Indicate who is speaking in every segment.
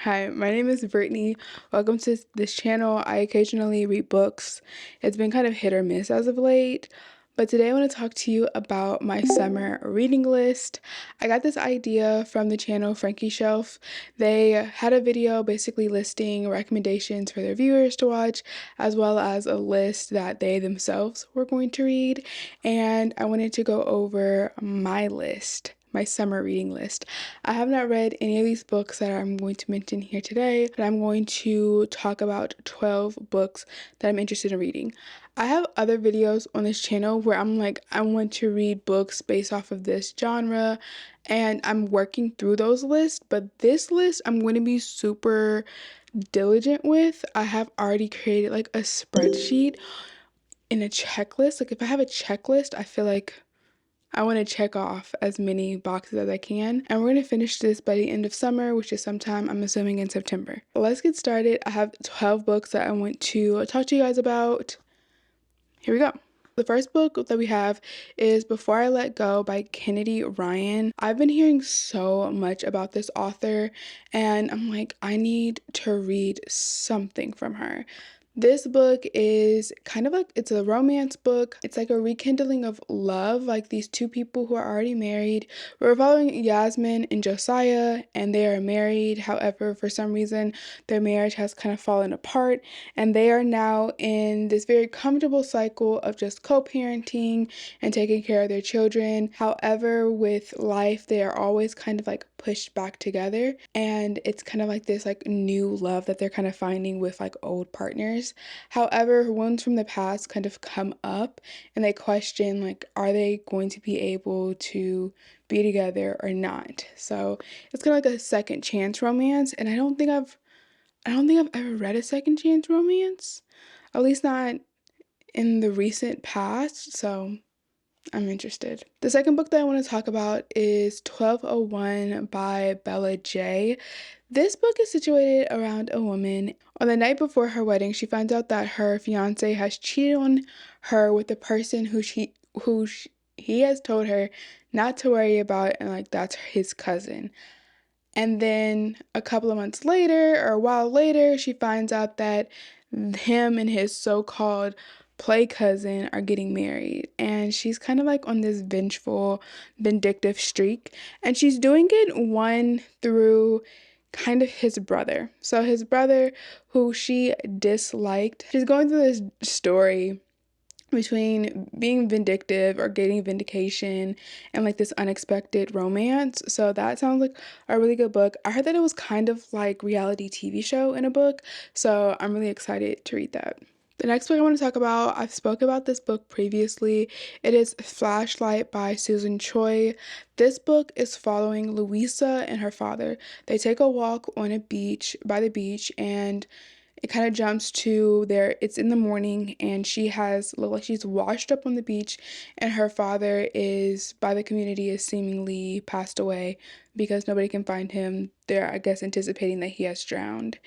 Speaker 1: Hi, my name is Brittany. Welcome to this channel. I occasionally read books. It's been kind of hit or miss as of late, but today I want to talk to you about my summer reading list. I got this idea from the channel Frankie Shelf. They had a video basically listing recommendations for their viewers to watch, as well as a list that they themselves were going to read, and I wanted to go over my list. My summer reading list. I have not read any of these books that I'm going to mention here today, but I'm going to talk about 12 books that I'm interested in reading. I have other videos on this channel where I'm like, I want to read books based off of this genre, and I'm working through those lists, but this list I'm going to be super diligent with. I have already created like a spreadsheet and a checklist. Like if I have a checklist, I feel like I want to check off as many boxes as I can, and we're going to finish this by the end of summer, which is sometime I'm assuming in September. Let's get started. I have 12 books that I want to talk to you guys about. Here we go. The first book that we have is Before I Let Go by Kennedy Ryan. I've been hearing so much about this author, and I'm like, I need to read something from her. This book is kind of like, it's a romance book. It's like a rekindling of love, like these two people who are already married. We're following Yasmin and Josiah, and they are married. However, for some reason, their marriage has kind of fallen apart, and they are now in this very comfortable cycle of just co-parenting and taking care of their children. However, with life, they are always kind of like pushed back together, and it's kind of like this like new love that they're kind of finding with like old partners. However, wounds from the past kind of come up, and they question like, are they going to be able to be together or not? So it's kind of like a second chance romance, and I don't think I've ever read a second chance romance, at least not in the recent past, so I'm interested. The second book that I want to talk about is 1201 by Bella J. This book is situated around a woman. On the night before her wedding, she finds out that her fiance has cheated on her with the person he has told her not to worry about, and like that's his cousin. And then a couple of months later, or a while later, she finds out that him and his so-called play cousin are getting married. And she's kind of like on this vengeful, vindictive streak. And she's doing it one through kind of his brother. So his brother, who she disliked, she's going through this story between being vindictive or getting vindication and like this unexpected romance. So that sounds like a really good book. I heard that it was kind of like reality TV show in a book, so I'm really excited to read that. The next book I want to talk about, I've spoke about this book previously. It is Flashlight by Susan Choi. This book is following Louisa and her father. They take a walk on a beach, by the beach, and it kind of jumps to there. It's in the morning, and she has looked like she's washed up on the beach, and her father is by the community is seemingly passed away because nobody can find him. They're, I guess, anticipating that he has drowned.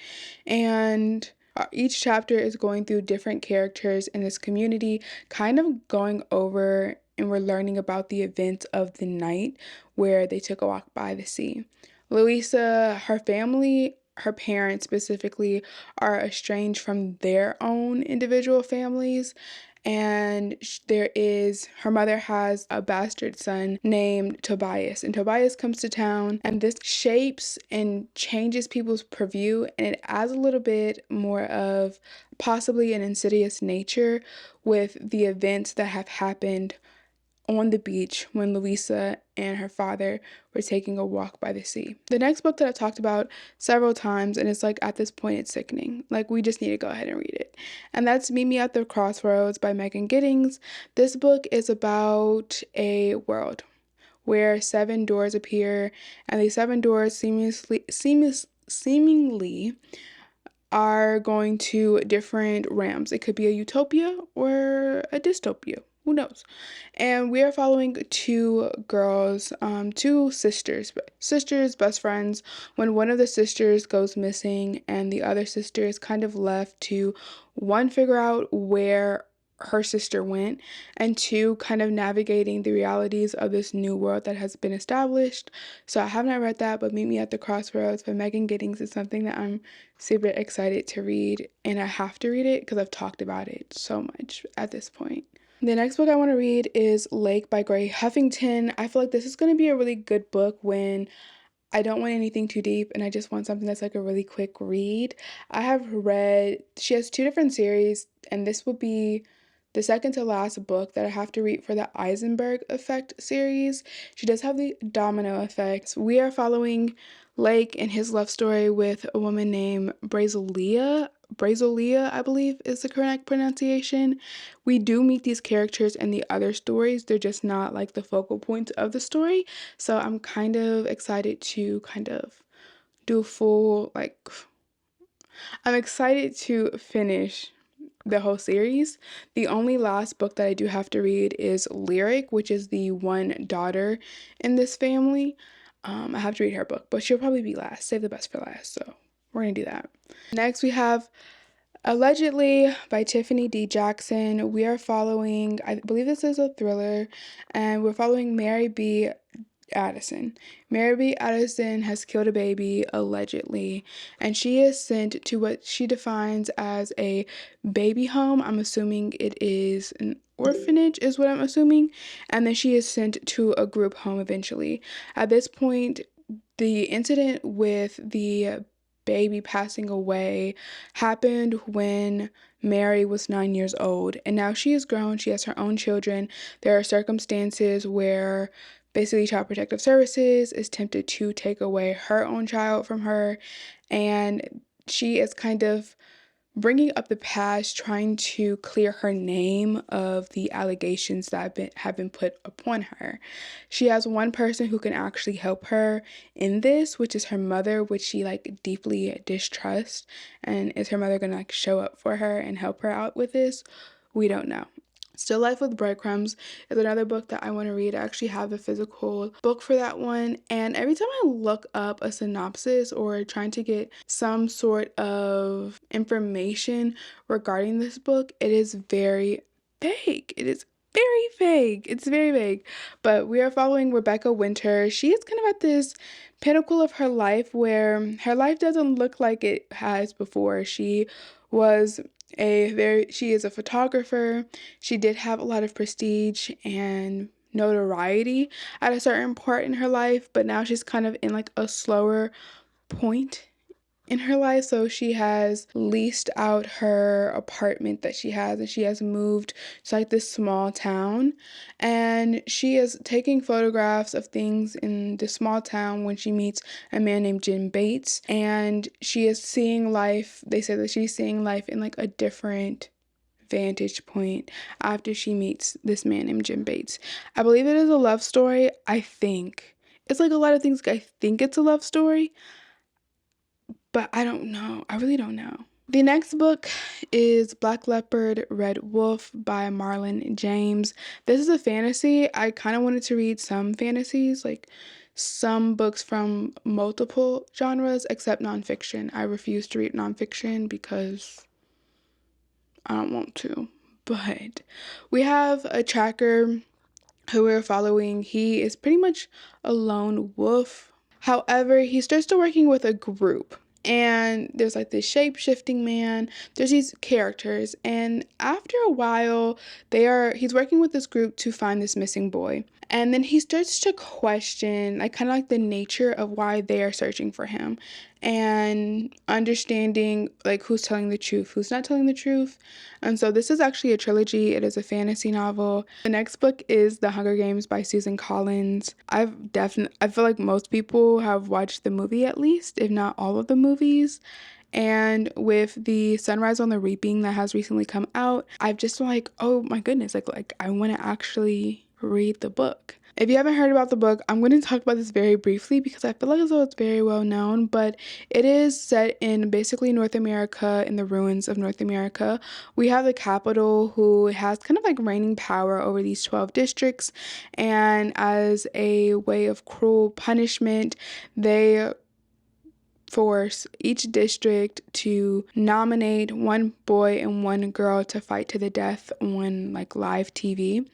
Speaker 1: And each chapter is going through different characters in this community, kind of going over, and we're learning about the events of the night where they took a walk by the sea. Louisa, her family, her parents specifically, are estranged from their own individual families, and her mother has a bastard son named Tobias, and Tobias comes to town, and this shapes and changes people's purview, and it adds a little bit more of possibly an insidious nature with the events that have happened on the beach when Louisa and her father were taking a walk by the sea. The next book that I've talked about several times, and it's like at this point it's sickening. Like we just need to go ahead and read it. And that's Meet Me at the Crossroads by Megan Giddings. This book is about a world where 7 doors appear, and these 7 doors seemingly are going to different realms. It could be a utopia or a dystopia. Who knows? And we are following 2 girls, 2 sisters, best friends, when one of the sisters goes missing, and the other sister is kind of left to, one, figure out where her sister went, and two, kind of navigating the realities of this new world that has been established. So I have not read that, but Meet Me at the Crossroads by Megan Giddings is something that I'm super excited to read, and I have to read it because I've talked about it so much at this point. The next book I want to read is Lake by Gray Huffington. I feel like this is going to be a really good book when I don't want anything too deep and I just want something that's like a really quick read. She has two different series, and this will be the second to last book that I have to read for the Eisenberg Effect series. She does have the domino effect. We are following Lake and his love story with a woman named Brazilia. Brazilia, I believe is the correct pronunciation. We do meet these characters in the other stories. They're just not like the focal point of the story. So I'm kind of excited to kind of do a full, like, I'm excited to finish the whole series. The only last book that I do have to read is Lyric, which is the one daughter in this family. I have to read her book, but she'll probably be last. Save the best for last. So we're going to do that. Next, we have Allegedly by Tiffany D. Jackson. We are following, I believe this is a thriller, and we're following Mary B. Addison. Mary B. Addison has killed a baby, allegedly, and she is sent to what she defines as a baby home. I'm assuming it is an orphanage, is what I'm assuming, and then she is sent to a group home eventually. At this point, the incident with the baby passing away happened when Mary was 9 years old, and now she is grown. She has her own children. There are circumstances where basically Child Protective Services is tempted to take away her own child from her, and she is kind of bringing up the past, trying to clear her name of the allegations that have been put upon her. She has one person who can actually help her in this, which is her mother, which she like deeply distrusts. And is her mother gonna like show up for her and help her out with this? We don't know. Still Life with Breadcrumbs is another book that I want to read. I actually have a physical book for that one. And every time I look up a synopsis or trying to get some sort of information regarding this book, it is very vague. It is very vague. It's very vague. But we are following Rebecca Winter. She is kind of at this pinnacle of her life where her life doesn't look like it has before. Was she is a photographer. She did have a lot of prestige and notoriety at a certain part in her life, but now she's kind of in like a slower point in her life. So she has leased out her apartment that she has, and she has moved to like this small town, and she is taking photographs of things in this small town when she meets a man named Jim Bates, and she is seeing life. They say that she's seeing life in like a different vantage point after she meets this man named Jim Bates. I believe it is a love story. I think it's like a lot of things. I think it's a love story, but I don't know. I really don't know. The next book is Black Leopard, Red Wolf by Marlon James. This is a fantasy. I kind of wanted to read some fantasies, like some books from multiple genres, except nonfiction. I refuse to read nonfiction because I don't want to. But we have a tracker who we're following. He is pretty much a lone wolf. However, he starts to working with a group, and there's like this shape-shifting man. There's these characters, and after a while he's working with this group to find this missing boy. And then he starts to question like kind of like the nature of why they are searching for him, and understanding like who's telling the truth, who's not telling the truth. And so this is actually a trilogy. It is a fantasy novel. The next book is The Hunger Games by Susan Collins. I feel like most people have watched the movie, at least, if not all of the movies. And with the Sunrise on the Reaping that has recently come out, I've just like, oh my goodness, like I want to actually read the book. If you haven't heard about the book, I'm going to talk about this very briefly because I feel like as though it's very well known, but it is set in basically North America, in the ruins of North America. We have the capital who has kind of like reigning power over these 12 districts, and as a way of cruel punishment, they force each district to nominate one boy and one girl to fight to the death on like live TV.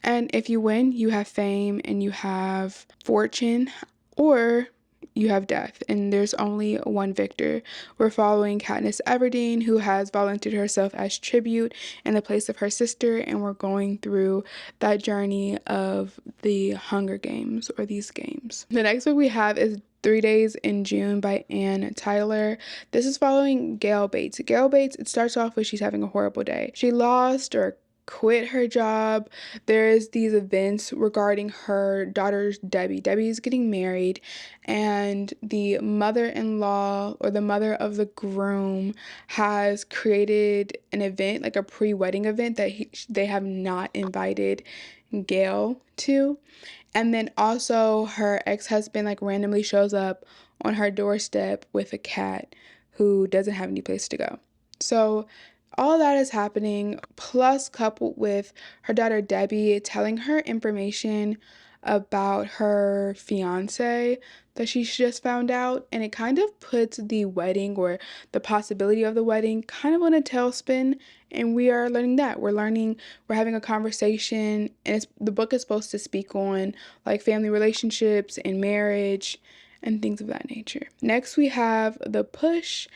Speaker 1: And if you win, you have fame and you have fortune, or you have death, and there's only one victor. We're following Katniss Everdeen, who has volunteered herself as tribute in the place of her sister, and we're going through that journey of the Hunger Games, or these games. The next book we have is 3 Days in June by Ann Tyler. This is following Gail Bates. Gail Bates, it starts off with she's having a horrible day. She lost or quit her job. There's these events regarding her daughter's Debbie. Debbie is getting married, and the mother-in-law, or the mother of the groom, has created an event, like a pre-wedding event, that they have not invited Gail to. And then also her ex-husband like randomly shows up on her doorstep with a cat who doesn't have any place to go. So all that is happening, plus coupled with her daughter Debbie telling her information about her fiance that she just found out, and it kind of puts the wedding, or the possibility of the wedding, kind of on a tailspin. And we are learning that. We're having a conversation, and the book is supposed to speak on like family relationships and marriage and things of that nature. Next, we have The Push.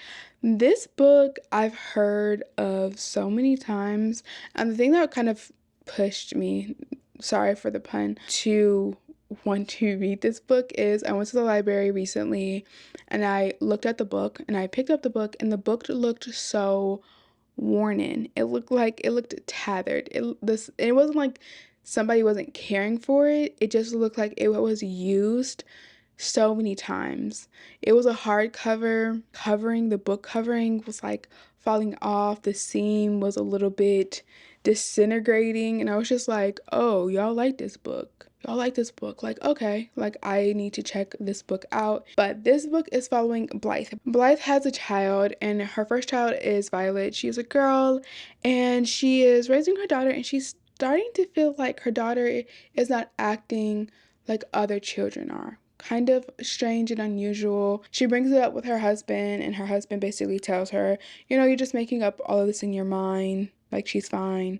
Speaker 1: This book I've heard of so many times, and the thing that kind of pushed me, sorry for the pun, to want to read this book is I went to the library recently and I looked at the book, and I picked up the book, and the book looked so worn in. It looked tethered. It wasn't like somebody wasn't caring for it. It just looked like it was used so many times. It was a hardcover covering. The book covering was like falling off. The seam was a little bit disintegrating, and I was just like, oh, y'all like this book. Y'all like this book. Like, okay, like I need to check this book out. But this book is following Blythe. Blythe has a child, and her first child is Violet. She's a girl, and she is raising her daughter, and she's starting to feel like her daughter is not acting like other children are. Kind of strange and unusual. She brings it up with her husband, and her husband basically tells her, you're just making up all of this in your mind, like she's fine.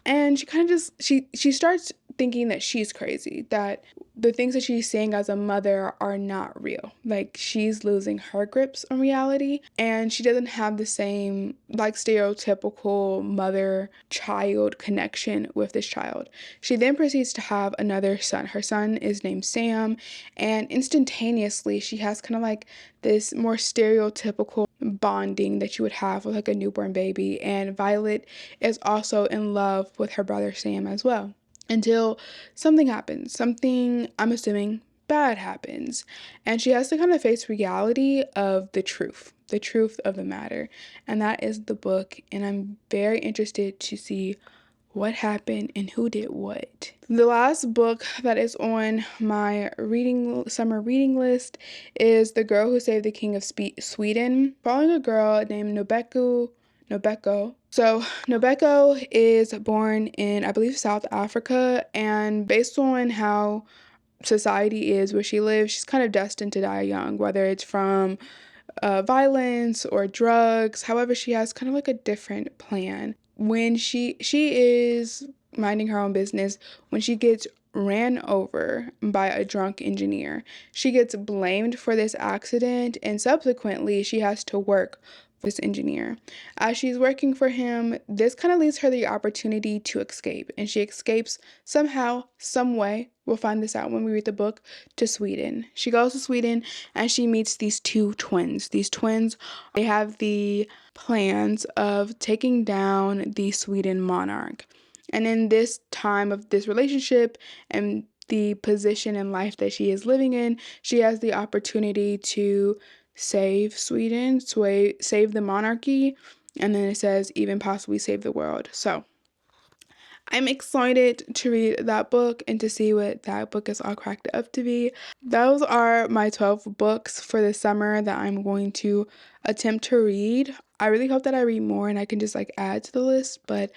Speaker 1: And she kind of just she starts thinking that she's crazy, that the things that she's seeing as a mother are not real. Like she's losing her grips on reality, and she doesn't have the same like stereotypical mother-child connection with this child. She then proceeds to have another son. Her son is named Sam, and instantaneously she has kind of like this more stereotypical bonding that you would have with like a newborn baby. And Violet is also in love with her brother Sam as well, until something happens. Something, I'm assuming, bad happens, and she has to kind of face reality of the truth of the matter. And that is the book, and I'm very interested to see what happened and who did what. The last book that is on my summer reading list is The Girl Who Saved the King of Sweden, following a girl named Nobeko. So Nobeko is born in, I believe, South Africa, and based on how society is where she lives, she's kind of destined to die young, whether it's from violence or drugs. However, she has kind of like a different plan. When she is minding her own business, when she gets ran over by a drunk engineer, she gets blamed for this accident, and subsequently she has to work for this engineer. As she's working for him, this kind of leaves her the opportunity to escape, and she escapes somehow, some way. We'll find this out when we read the book, to Sweden. She goes to Sweden, and she meets these two twins. These twins, they have the plans of taking down the Sweden monarch. And in this time of this relationship and the position in life that she is living in, she has the opportunity to save Sweden, save the monarchy, and then it says even possibly save the world. So I'm excited to read that book and to see what that book is all cracked up to be. Those are my 12 books for the summer that I'm going to attempt to read. I really hope that I read more and I can just like add to the list, but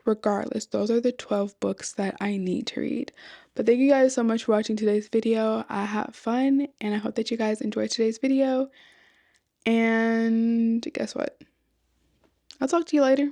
Speaker 1: regardless, those are the 12 books that I need to read. But thank you guys so much for watching today's video. I had fun, and I hope that you guys enjoyed today's video. And guess what? I'll talk to you later.